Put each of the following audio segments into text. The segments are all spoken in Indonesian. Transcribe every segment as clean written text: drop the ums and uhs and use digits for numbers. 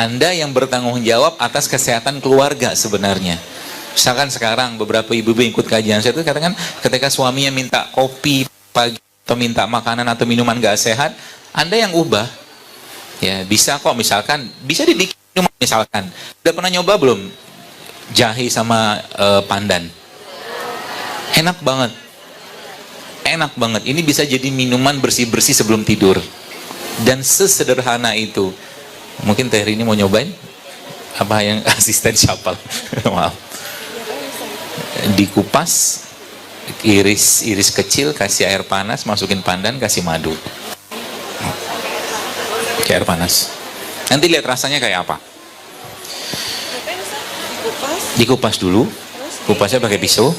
Anda yang bertanggung jawab atas kesehatan keluarga sebenarnya. Misalkan sekarang beberapa ibu-ibu ikut kajian saya itu katakan ketika suaminya minta kopi pagi atau minta makanan atau minuman gak sehat, Anda yang ubah. Ya, bisa kok, misalkan bisa dibikin minuman, misalkan. Udah pernah nyoba belum jahe sama pandan? Enak banget. Enak banget. Ini bisa jadi minuman bersih-bersih sebelum tidur. Dan sesederhana itu. Mungkin Teh Rini mau nyobain? Apa yang asisten siapa? Maaf. Dikupas, iris kecil, kasih air panas, masukin pandan, kasih madu. Kayak air panas. Nanti lihat rasanya kayak apa. Dikupas dulu. Kupasnya pakai pisau.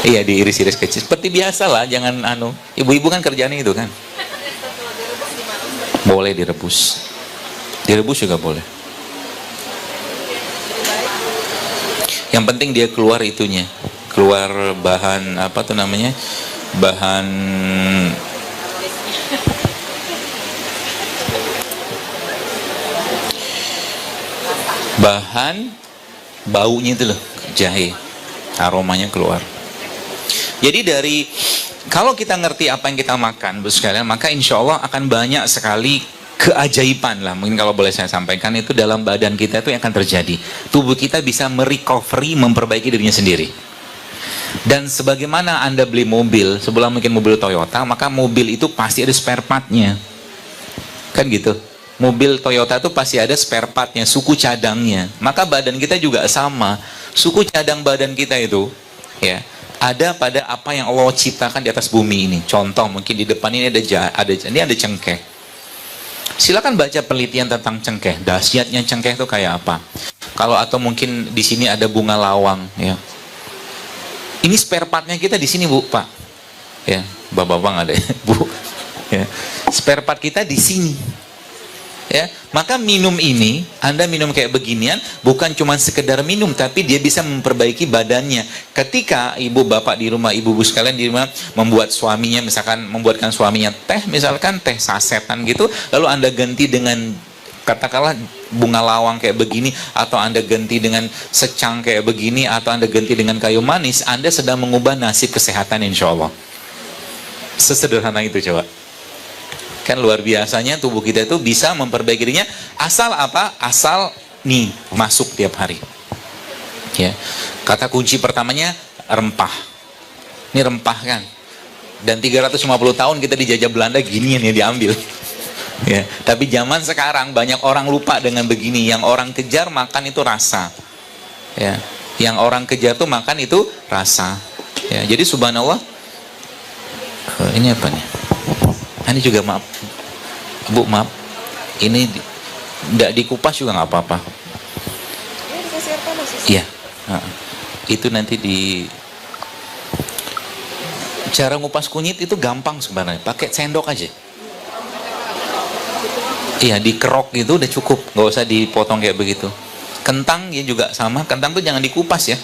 Iya, diiris-iris kecil. Seperti biasa lah, jangan ibu-ibu kan kerjaannya itu kan. Boleh direbus. Direbus juga boleh. Yang penting dia keluar itunya. Keluar bahan apa tuh namanya? Bahan baunya itu loh, jahe. Aromanya keluar. Jadi kalau kita ngerti apa yang kita makan, Bos sekalian, maka insya Allah akan banyak sekali keajaiban lah. Mungkin kalau boleh saya sampaikan itu dalam badan kita itu yang akan terjadi. Tubuh kita bisa merecovery, memperbaiki dirinya sendiri. Dan sebagaimana Anda beli mobil, sebelum mungkin mobil Toyota, maka mobil itu pasti ada spare partnya. Kan gitu. Mobil Toyota itu pasti ada spare partnya, suku cadangnya. Maka badan kita juga sama. Suku cadang badan kita itu, ya, ada pada apa yang Allah ciptakan di atas bumi ini. Contoh, mungkin di depan ini ada cengkeh. Silakan baca penelitian tentang cengkeh. Dahsyatnya cengkeh itu kayak apa? Kalau atau mungkin di sini ada bunga lawang, ya. Ini spare partnya kita di sini, Bu, Pak. Ya, bapak-bapak nggak ada, ya, Bu. Ya. Spare part kita di sini. Ya, maka minum ini, Anda minum kayak beginian, bukan cuma sekedar minum, tapi dia bisa memperbaiki badannya. Ketika ibu bapak di rumah, ibu-ibu sekalian di rumah membuat suaminya, misalkan membuatkan suaminya teh, misalkan teh sasetan gitu, lalu Anda ganti dengan katakanlah bunga lawang kayak begini, atau Anda ganti dengan secang kayak begini, atau Anda ganti dengan kayu manis, Anda sedang mengubah nasib kesehatan insya Allah. Sesederhana itu coba. Kan luar biasanya tubuh kita itu bisa memperbaiki dirinya asal apa? Asal nih masuk tiap hari. Ya. Kata kunci pertamanya rempah. Ini rempah kan. Dan 350 tahun kita dijajah Belanda ginian ya diambil. Ya, tapi zaman sekarang banyak orang lupa dengan begini. Yang orang kejar makan itu rasa. Ya. Yang orang kejar tuh makan itu rasa. Ya, jadi subhanallah. Ini apa nih? Ini juga maaf, Bu, maaf. Ini tidak dikupas juga nggak apa-apa. Iya, itu nanti di cara ngupas kunyit itu gampang sebenarnya. Pakai sendok aja. Iya, dikerok gitu udah cukup, nggak usah dipotong kayak begitu. Kentang ya juga sama. Kentang tuh jangan dikupas ya.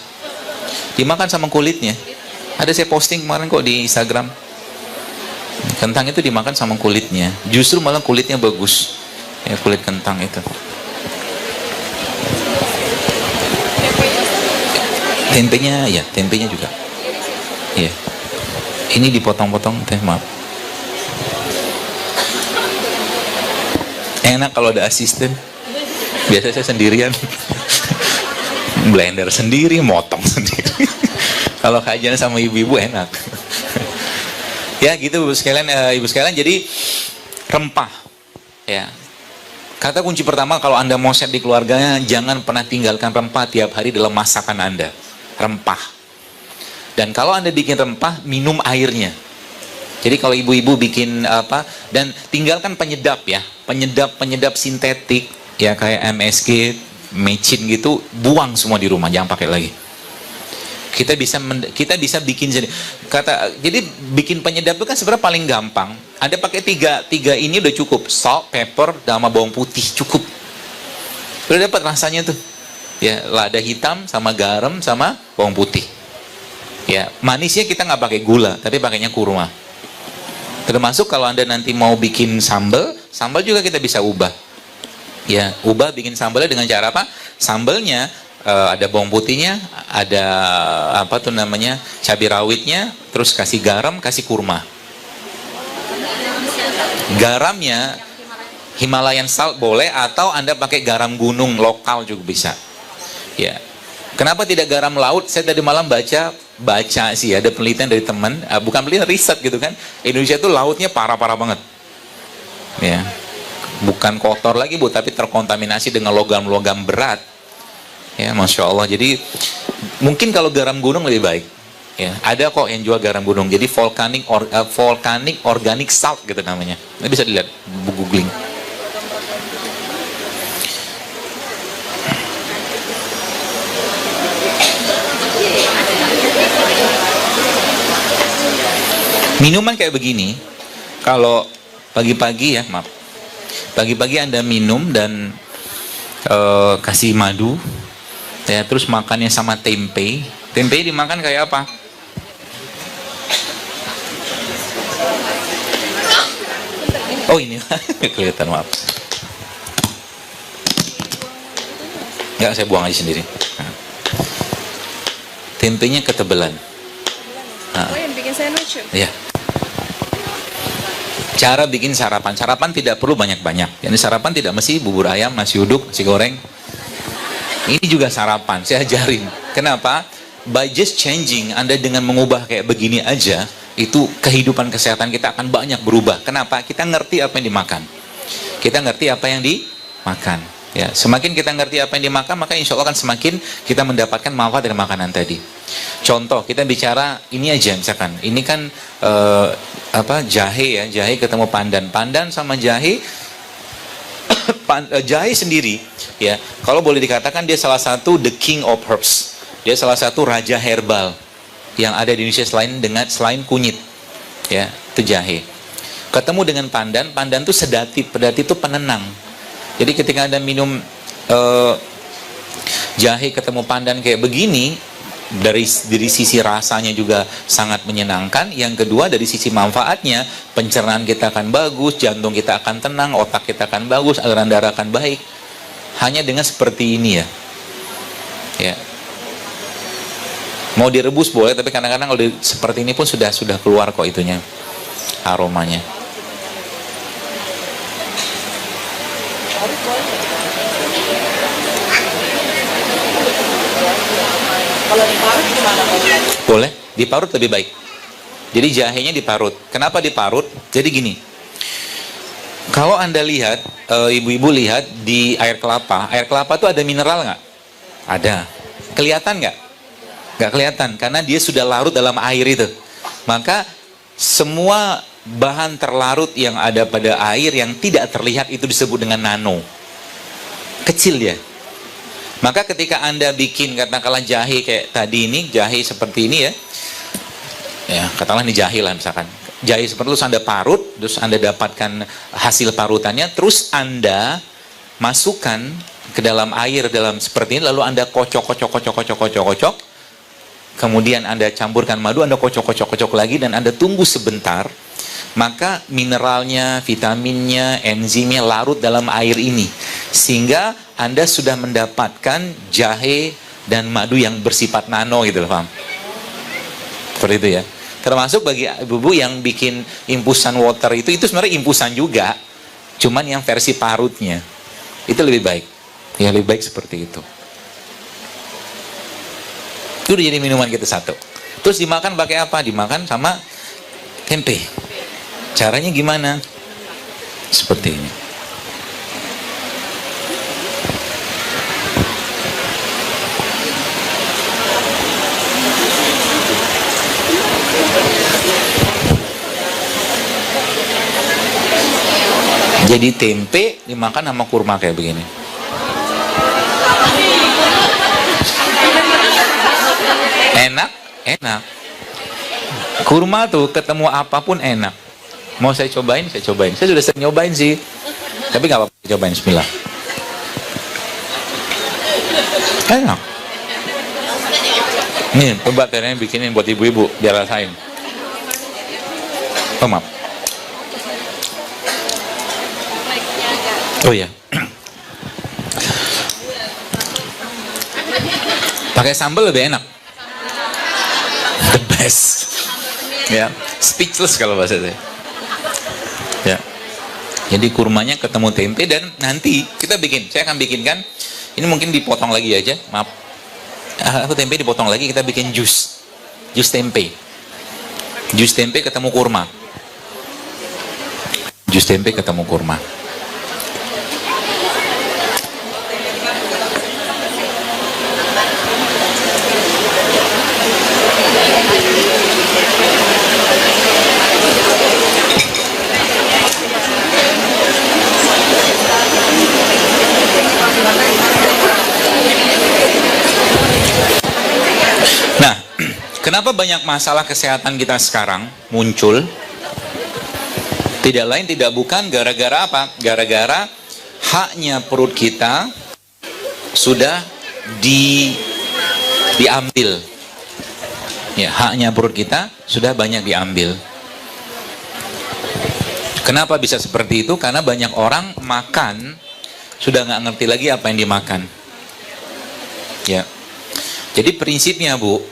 Dimakan sama kulitnya. Ada saya posting kemarin kok di Instagram. Kentang itu dimakan sama kulitnya. Justru malah kulitnya bagus. Ya, kulit kentang itu. Tempenya ya, tempenya juga. Iya. Ini dipotong-potong, teh, maaf. Enak kalau ada asisten. Biasanya saya sendirian. Blender sendiri, motong sendiri. Kalau kajian sama ibu-ibu enak. Ya gitu ibu sekalian, jadi rempah. Ya. Kata kunci pertama kalau Anda mau set di keluarganya, jangan pernah tinggalkan rempah tiap hari dalam masakan Anda. Rempah. Dan kalau Anda bikin rempah, minum airnya. Jadi kalau ibu-ibu bikin apa, dan tinggalkan penyedap ya. Penyedap sintetik ya kayak MSG, mecin gitu, buang semua di rumah, jangan pakai lagi. Kita bisa bikin jadi bikin penyedap itu kan sebenarnya paling gampang. Ada pakai tiga ini udah cukup, salt, pepper, sama bawang putih cukup. Udah dapat rasanya tuh. Ya, lada hitam sama garam sama bawang putih. Ya, manisnya kita nggak pakai gula, tapi pakainya kurma. Termasuk kalau Anda nanti mau bikin sambal, Sambal juga kita bisa ubah. Ya, ubah bikin sambalnya dengan cara apa? Sambalnya ada bawang putihnya, ada apa tuh namanya, cabai rawitnya, terus kasih garam, kasih kurma. Garamnya Himalayan salt boleh, atau Anda pakai garam gunung lokal juga bisa. Ya. Kenapa tidak garam laut? Saya tadi malam baca sih, ada penelitian dari teman, bukan penelitian, riset gitu kan. Indonesia itu lautnya parah-parah banget. Ya. Bukan kotor lagi Bu, tapi terkontaminasi dengan logam-logam berat. Ya, Masya Allah. Jadi mungkin kalau garam gunung lebih baik. Ya, ada kok yang jual garam gunung. Jadi volcanic organic salt gitu namanya. Ini bisa dilihat, googling. Minuman kayak begini, kalau pagi-pagi ya, maaf, pagi-pagi Anda minum dan kasih madu, ya, terus makannya sama tempe. Tempe dimakan kayak apa? Oh ini, kelihatan, maaf. Ya, saya buang aja sendiri. Tempenya ketebelan. Oh, yang bikin sandwich ya? Ya. Cara bikin sarapan. Sarapan tidak perlu banyak-banyak. Jadi sarapan tidak mesti bubur ayam, nasi uduk, nasi goreng. Ini juga sarapan, saya ajarin. Kenapa? By just changing, Anda dengan mengubah kayak begini aja, itu kehidupan kesehatan kita akan banyak berubah. Kenapa? Kita ngerti apa yang dimakan. Kita ngerti apa yang dimakan. Ya, semakin kita ngerti apa yang dimakan, maka insya Allah akan semakin kita mendapatkan manfaat dari makanan tadi. Contoh, kita bicara ini aja, misalkan, ini kan jahe ya, jahe ketemu pandan, pandan sama jahe, jahe sendiri, ya, kalau boleh dikatakan dia salah satu the king of herbs, dia salah satu raja herbal yang ada di Indonesia selain kunyit, ya, itu jahe. Ketemu dengan pandan, pandan itu sedatif, sedatif itu penenang. Jadi ketika Anda minum jahe ketemu pandan kayak begini, dari sisi rasanya juga sangat menyenangkan. Yang kedua, dari sisi manfaatnya, pencernaan kita akan bagus, jantung kita akan tenang, otak kita akan bagus, aliran darah akan baik. Hanya dengan seperti ini ya. Ya. Mau direbus boleh, tapi kadang-kadang kalau seperti ini pun sudah keluar kok itunya, aromanya. Kalau diparut gimana? Boleh, diparut lebih baik. Jadi jahenya diparut. Kenapa diparut? Jadi gini, kalau Anda lihat, ibu-ibu lihat di air kelapa itu ada mineral nggak? Ada. Kelihatan nggak? Nggak kelihatan, karena dia sudah larut dalam air itu. Maka semua bahan terlarut yang ada pada air yang tidak terlihat itu disebut dengan nano. Kecil dia. Maka ketika Anda bikin katakanlah jahe kayak tadi ini, jahe seperti ini ya. Ya, katakanlah ini jahe lah misalkan. Jahe seperti itu Anda parut, terus Anda dapatkan hasil parutannya, terus Anda masukkan ke dalam air dalam seperti ini, lalu Anda kocok. Kemudian Anda campurkan madu, Anda kocok lagi, dan Anda tunggu sebentar. Maka mineralnya, vitaminnya, enzimnya larut dalam air ini, sehingga Anda sudah mendapatkan jahe dan madu yang bersifat nano gitu loh, paham? Seperti itu ya. Termasuk bagi ibu-ibu yang bikin impusan water itu sebenarnya impusan juga, cuman yang versi parutnya itu lebih baik. Ya, lebih baik seperti itu. Itu udah jadi minuman kita satu. Terus dimakan pakai apa? Dimakan sama tempe. Caranya gimana? Seperti ini. Jadi tempe dimakan sama kurma kayak begini. Enak, enak. Kurma tuh ketemu apapun enak. Mau saya cobain, saya cobain. Saya sudah sering nyobain sih. Tapi nggak apa-apa, cobain. Bismillah. Enak. Nih, coba caranya bikinin buat ibu-ibu, biar rasain. Oh, maaf. Oh ya, pakai sambal lebih enak. The best. Ya, speechless kalau bahasa saya. Ya. Jadi kurmanya ketemu tempe dan nanti kita bikin. Saya akan bikinkan. Ini mungkin dipotong lagi aja. Maaf. Aku tempe dipotong lagi, kita bikin jus. Jus tempe. Jus tempe ketemu kurma. Jus tempe ketemu kurma. Nah, kenapa banyak masalah kesehatan kita sekarang muncul? Tidak lain tidak bukan gara-gara apa? Gara-gara haknya perut kita sudah diambil. Ya, haknya perut kita sudah banyak diambil. Kenapa bisa seperti itu? Karena banyak orang makan sudah nggak ngerti lagi apa yang dimakan. Ya. Jadi prinsipnya Bu,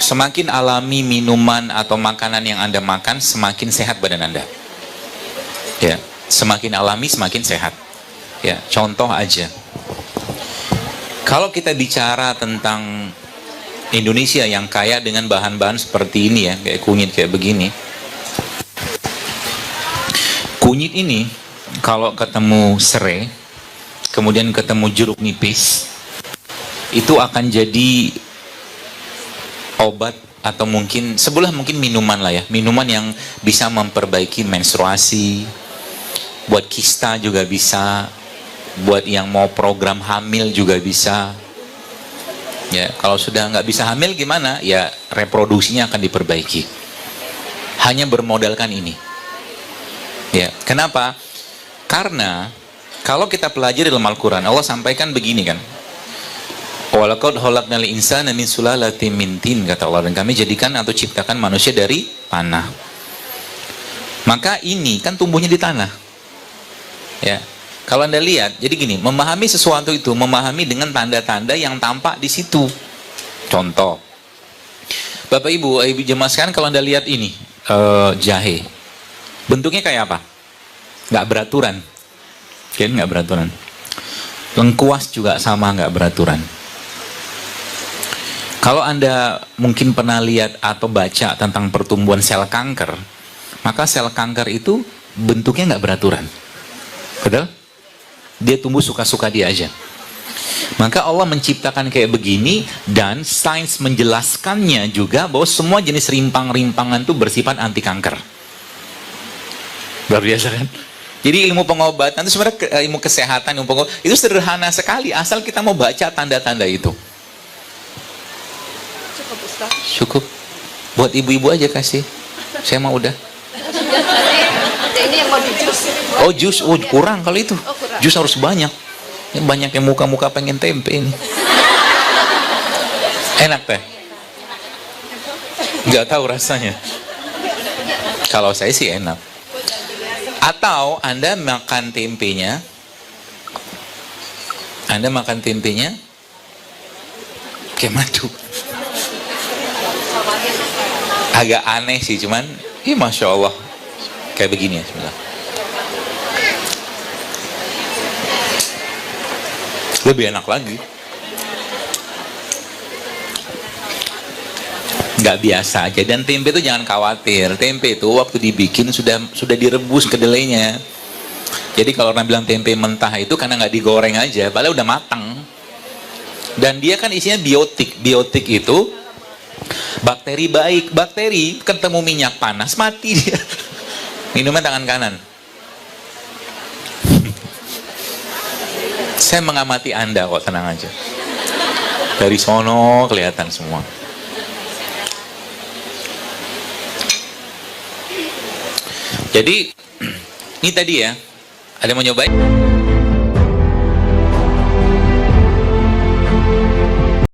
semakin alami minuman atau makanan yang Anda makan, semakin sehat badan Anda. Ya, semakin alami semakin sehat. Ya, contoh aja. Kalau kita bicara tentang Indonesia yang kaya dengan bahan-bahan seperti ini ya, kayak kunyit kayak begini. Kunyit ini kalau ketemu serai, kemudian ketemu jeruk nipis, itu akan jadi obat atau mungkin sebelah mungkin minuman lah ya, minuman yang bisa memperbaiki menstruasi, buat kista juga bisa, buat yang mau program hamil juga bisa. Ya, kalau sudah nggak bisa hamil gimana? Ya reproduksinya akan diperbaiki. Hanya bermodalkan ini. Ya, kenapa? Karena kalau kita pelajari dalam Al-Quran, Allah sampaikan begini kan. Walaqad khalaqnal insana min sulalatin min tin, kata Allah, dan kami jadikan atau ciptakan manusia dari tanah. Maka ini kan tumbuhnya di tanah. Ya. Kalau Anda lihat, jadi gini, memahami sesuatu itu memahami dengan tanda-tanda yang tampak di situ. Contoh. Bapak Ibu jemaah sekalian, kalau Anda lihat ini jahe. Bentuknya kayak apa? Nggak beraturan. Kan nggak beraturan. Lengkuas juga sama, nggak beraturan. Kalau Anda mungkin pernah lihat atau baca tentang pertumbuhan sel kanker, maka sel kanker itu bentuknya nggak beraturan. Betul? Dia tumbuh suka-suka dia aja. Maka Allah menciptakan kayak begini, dan sains menjelaskannya juga bahwa semua jenis rimpang-rimpangan itu bersifat anti kanker. Luar biasa kan? Jadi ilmu pengobatan itu sebenarnya ilmu kesehatan, ilmu pengobatan itu sederhana sekali asal kita mau baca tanda-tanda itu. Cukup. Buat ibu-ibu aja kasih. Saya mau udah. Ini yang mau di jus. Oh jus, oh kurang kalau itu. Jus harus banyak. Ini banyak yang muka-muka pengen tempe ini. Enak teh? Nggak tahu rasanya. Kalau saya sih enak. Atau Anda makan tempenya, kayak madu. Agak aneh sih, cuman Masya Allah kayak begini ya. Bismillah. Lebih enak lagi. Nggak biasa aja. Dan tempe itu jangan khawatir, tempe itu waktu dibikin sudah direbus kedelainya. Jadi kalau orang bilang tempe mentah itu karena nggak digoreng aja, padahal udah matang. Dan dia kan isinya biotik itu bakteri baik. Bakteri ketemu minyak panas mati dia. Minumnya tangan kanan. Saya mengamati Anda kok, tenang aja. Dari sono kelihatan semua. Jadi ini tadi ya, ada yang mau nyobain?